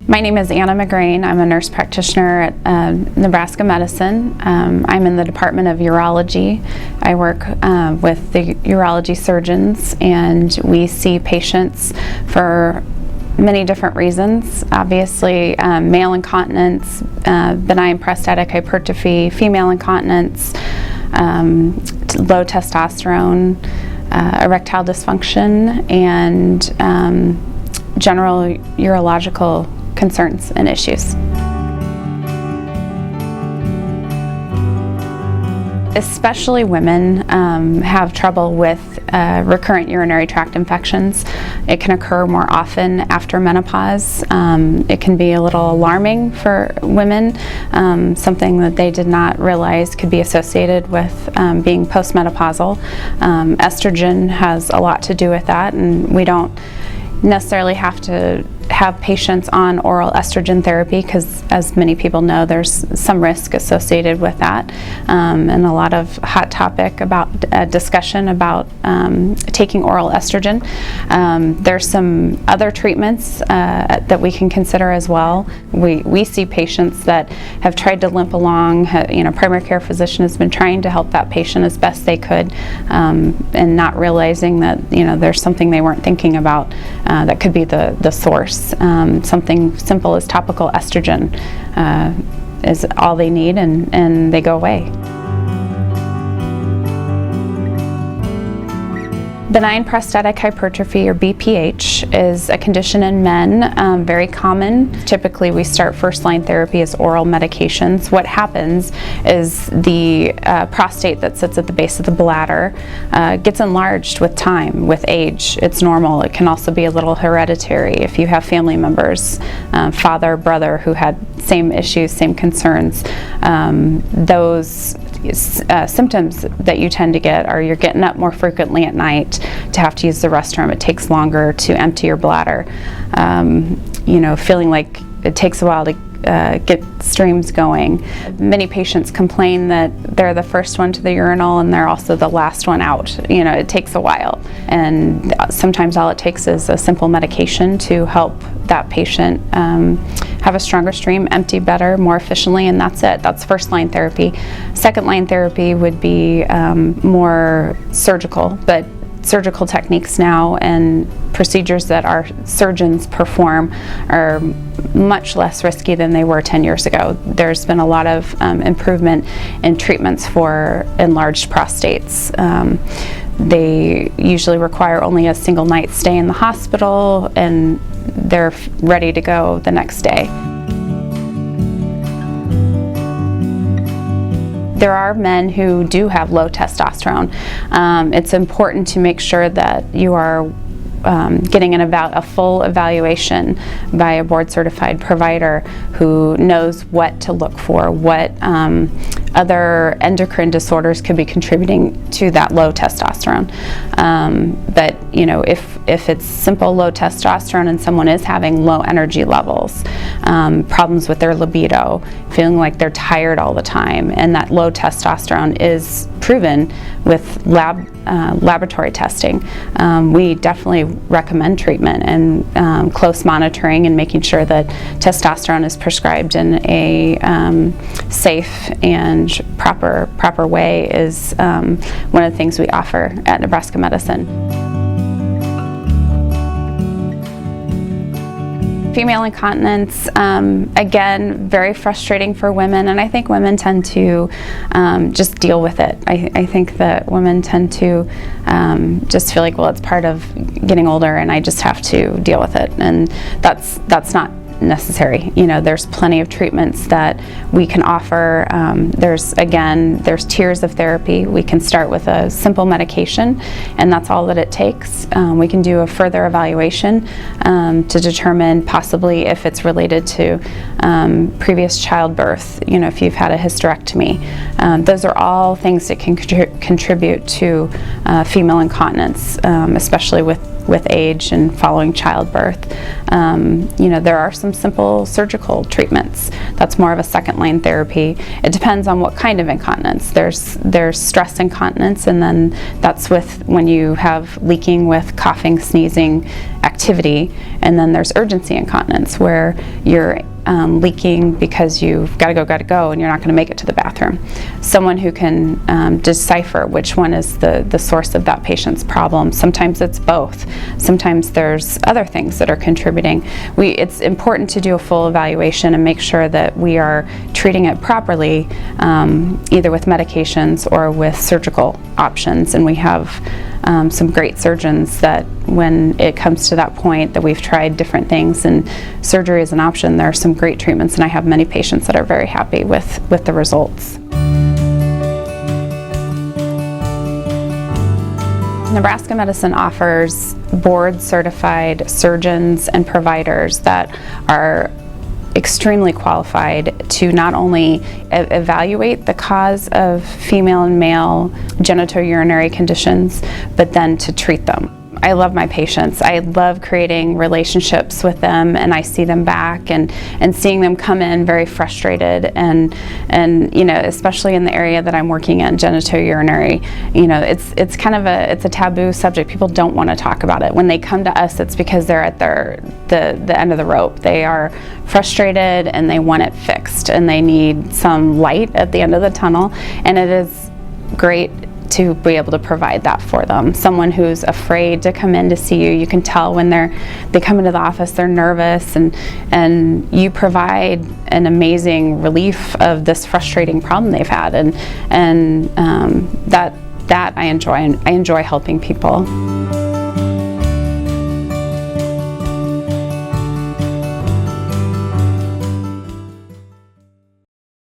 My name is McGrain. I'm a nurse practitioner at Nebraska Medicine. I'm in the Department of Urology. I work with the urology surgeons, and we see patients for many different reasons. Obviously, male incontinence, benign prostatic hypertrophy, female incontinence, low testosterone, erectile dysfunction, and general urological concerns and issues. Especially women have trouble with recurrent urinary tract infections. It can occur more often after menopause. It can be a little alarming for women, something that they did not realize could be associated with being postmenopausal. Estrogen has a lot to do with that, and we don't necessarily have to have patients on oral estrogen therapy because, as many people know, there's some risk associated with that, and a lot of hot topic about discussion about taking oral estrogen. There's some other treatments that we can consider as well. We see patients that have tried to limp along. Primary care physician has been trying to help that patient as best they could, and not realizing that there's something they weren't thinking about that could be the source. Something simple as topical estrogen is all they need, and they go away. Benign prostatic hypertrophy, or BPH, is a condition in men, very common. Typically, we start first-line therapy as oral medications. What happens is the prostate that sits at the base of the bladder gets enlarged with time, with age. It's normal. It can also be a little hereditary. If you have family members, father, brother, who had same issues, same concerns, those symptoms that you tend to get are you're getting up more frequently at night to have to use the restroom. It takes longer to empty your bladder. Feeling like it takes a while to get streams going. Many patients complain that they're the first one to the urinal and they're also the last one out. It takes a while, and sometimes all it takes is a simple medication to help that patient have a stronger stream, empty better, more efficiently, and that's it. That's first line therapy. Second line therapy would be more surgical, but surgical techniques now and procedures that our surgeons perform are much less risky than they were 10 years ago. There's been a lot of improvement in treatments for enlarged prostates. They usually require only a single night stay in the hospital, and they're ready to go the next day. There are men who do have low testosterone. It's important to make sure that you are getting a full evaluation by a board-certified provider who knows what to look for, what other endocrine disorders could be contributing to that low testosterone. But if it's simple low testosterone and someone is having low energy levels, problems with their libido, feeling like they're tired all the time, and that low testosterone is proven with laboratory testing, we definitely recommend treatment and close monitoring and making sure that testosterone is prescribed in a safe and proper way is one of the things we offer at Nebraska Medicine. Female incontinence, again, very frustrating for women, and I think women tend to just deal with it. I think that women tend to just feel like, well, it's part of getting older and I just have to deal with it, and that's not necessary. There's plenty of treatments that we can offer. There's tiers of therapy. We can start with a simple medication, and that's all that it takes. We can do a further evaluation to determine possibly if it's related to previous childbirth, if you've had a hysterectomy. Those are all things that can contribute to female incontinence, especially with with age and following childbirth. There are some simple surgical treatments. That's more of a second-line therapy. It depends on what kind of incontinence. There's stress incontinence, and then that's with when you have leaking with coughing, sneezing activity, and then there's urgency incontinence where you're leaking because you've got to go, and you're not going to make it to the bathroom. Someone who can decipher which one is the source of that patient's problem. Sometimes it's both. Sometimes there's other things that are contributing. It's important to do a full evaluation and make sure that we are treating it properly, either with medications or with surgical options. And we have some great surgeons that when it comes to that point that we've tried different things and surgery is an option, there are some great treatments, and I have many patients that are very happy with the results. Nebraska Medicine offers board-certified surgeons and providers that are extremely qualified to not only evaluate the cause of female and male genitourinary conditions, but then to treat them. I love my patients. I love creating relationships with them, and I see them back and seeing them come in very frustrated and especially in the area that I'm working in, genitourinary, it's kind of it's a taboo subject. People don't want to talk about it. When they come to us, it's because they're at the end of the rope. They are frustrated and they want it fixed, and they need some light at the end of the tunnel, and it is great to be able to provide that for them. Someone who's afraid to come in to see you, you can tell when they come into the office, they're nervous, and you provide an amazing relief of this frustrating problem they've had, and that I enjoy. I enjoy helping people.